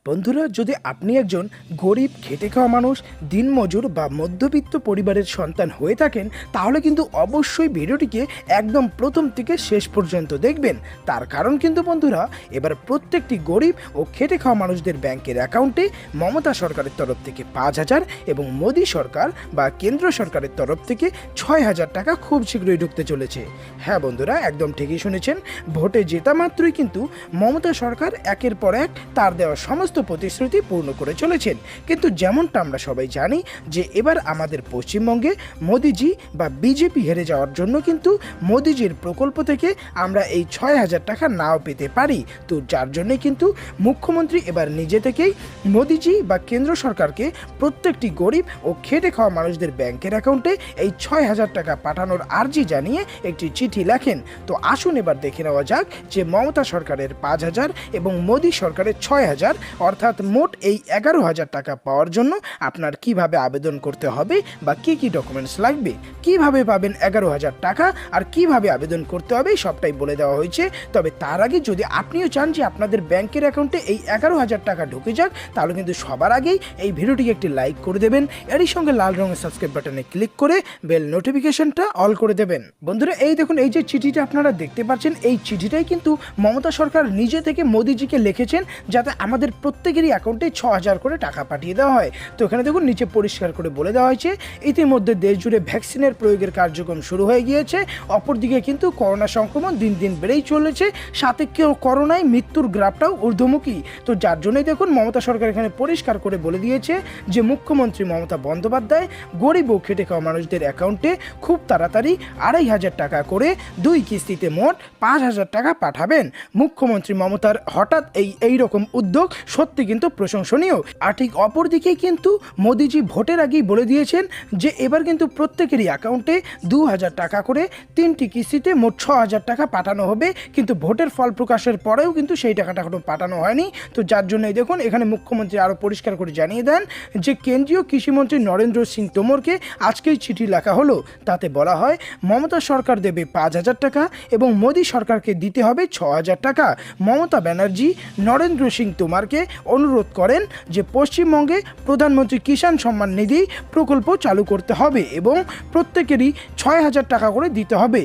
বন্ধুরা, যদি আপনি একজন গরিব খেটে খাওয়া মানুষ, দিনমজুর বা মধ্যবিত্ত পরিবারের সন্তান হয়ে থাকেন, তাহলে কিন্তু অবশ্যই ভিডিওটিকে একদম প্রথম থেকে শেষ পর্যন্ত দেখবেন। তার কারণ কিন্তু বন্ধুরা, এবার প্রত্যেকটি গরিব ও খেটে খাওয়া মানুষদের ব্যাংকের অ্যাকাউন্টে মমতা সরকারের তরফ থেকে 5,000 এবং মোদী সরকার বা কেন্দ্র সরকারের তরফ থেকে 6,000 টাকা খুব শীঘ্রই ঢুকতে চলেছে। হ্যাঁ বন্ধুরা, একদম ঠিকই শুনেছেন। ভোটে জেতা মাত্রই কিন্তু মমতা সরকার একের পর এক তার দেওয়া সমস্ত প্রতিশ্রুতি পূর্ণ করে চলেছেন। কিন্তু যেমনটা আমরা সবাই জানি যে এবার আমাদের পশ্চিমবঙ্গে মোদিজি বা বিজেপি হেরে যাওয়ার জন্য কিন্তু মোদিজির প্রকল্প থেকে আমরা এই 6,000 টাকা নাও পেতে পারি। তো যার জন্যে কিন্তু মুখ্যমন্ত্রী এবার নিজে থেকেই মোদিজি বা কেন্দ্র সরকারকে প্রত্যেকটি গরিব ও খেটে খাওয়া মানুষদের ব্যাংকের অ্যাকাউন্টে এই 6,000 টাকা পাঠানোর আর্জি জানিয়ে একটি চিঠি লেখেন। তো আসুন এবার দেখে নেওয়া যাক যে মমতা সরকারের 5,000 এবং মোদী সরকারের 6,000 অর্থাৎ মোট এই 11,000 টাকা পাওয়ার জন্য আপনার কিভাবে আবেদন করতে হবে বা কি কি ডকুমেন্টস লাগবে, কিভাবে পাবেন 11,000 টাকা আর কিভাবে আবেদন করতে হবে সবটাই বলে দেওয়া হয়েছে। তবে তার আগে যদি আপনিও চান যে আপনাদের ব্যাংকের অ্যাকাউন্টে এই 11,000 টাকা ঢুকে যাক, তাহলে কিন্তু সবার আগেই এই ভিডিওটিকে একটি লাইক করে দেবেন, এরই সঙ্গে লাল রঙের সাবস্ক্রাইব বাটনে ক্লিক করে বেল নোটিফিকেশনটা অল করে দেবেন। বন্ধুরা, এই দেখুন, এই যে চিঠিটা আপনারা দেখতে পাচ্ছেন, এই চিঠিটাই কিন্তু মমতা সরকার নিজে থেকে মোদিজিকে লিখেছেন যাতে আমাদের প্রত্যেকেরই অ্যাকাউন্টে 6,000 করে টাকা পাঠিয়ে দেওয়া হয়। তো এখানে দেখুন নিচে পরিষ্কার করে বলে দেওয়া হয়েছে, ইতিমধ্যে দেশ জুড়ে ভ্যাকসিনের প্রয়োগের কার্যক্রম শুরু হয়ে গিয়েছে। অপরদিকে কিন্তু করোনা সংক্রমণ দিন দিন বেড়েই চলেছে, সাথে কেউ করোনায় মৃত্যুর গ্রাফটাও ঊর্ধ্বমুখী। তো যার জন্যই দেখুন মমতা সরকার এখানে পরিষ্কার করে বলে দিয়েছে যে মুখ্যমন্ত্রী মমতা বন্দ্যোপাধ্যায় গরিব ও খেটে খাওয়া মানুষদের অ্যাকাউন্টে খুব তাড়াতাড়ি 2,500 টাকা করে 2 কিস্তিতে মোট 5,000 টাকা পাঠাবেন। মুখ্যমন্ত্রী মমতার হঠাৎ এই রকম উদ্যোগ সত্যি কিন্তু প্রশংসনীয়। আর ঠিক অপরদিকেই কিন্তু মোদিজি ভোটের আগেই বলে দিয়েছেন যে এবার কিন্তু প্রত্যেকেরই অ্যাকাউন্টে 2,000 টাকা করে 3টি কিস্তিতে মোট 6,000 টাকা পাঠানো হবে। কিন্তু ভোটের ফল প্রকাশের পরেও কিন্তু সেই টাকাটা এখনো পাঠানো হয়নি। তো যার জন্যই দেখুন এখানে মুখ্যমন্ত্রী আরও পরিষ্কার করে জানিয়ে দেন যে কেন্দ্রীয় কৃষিমন্ত্রী নরেন্দ্র সিং তোমরকে আজকেই চিঠি লেখা হলো। তাতে বলা হয় মমতা সরকার দেবে 5,000 টাকা এবং মোদী সরকারকে দিতে হবে 6,000 টাকা। মমতা ব্যানার্জি নরেন্দ্র সিং তোমরকে অনুরোধ করেন যে পশ্চিমবঙ্গে প্রধানমন্ত্রী কিষাণ সম্মান নিধি প্রকল্প চালু করতে হবে এবং প্রত্যেকেরই 6,000 টাকা করে দিতে হবে।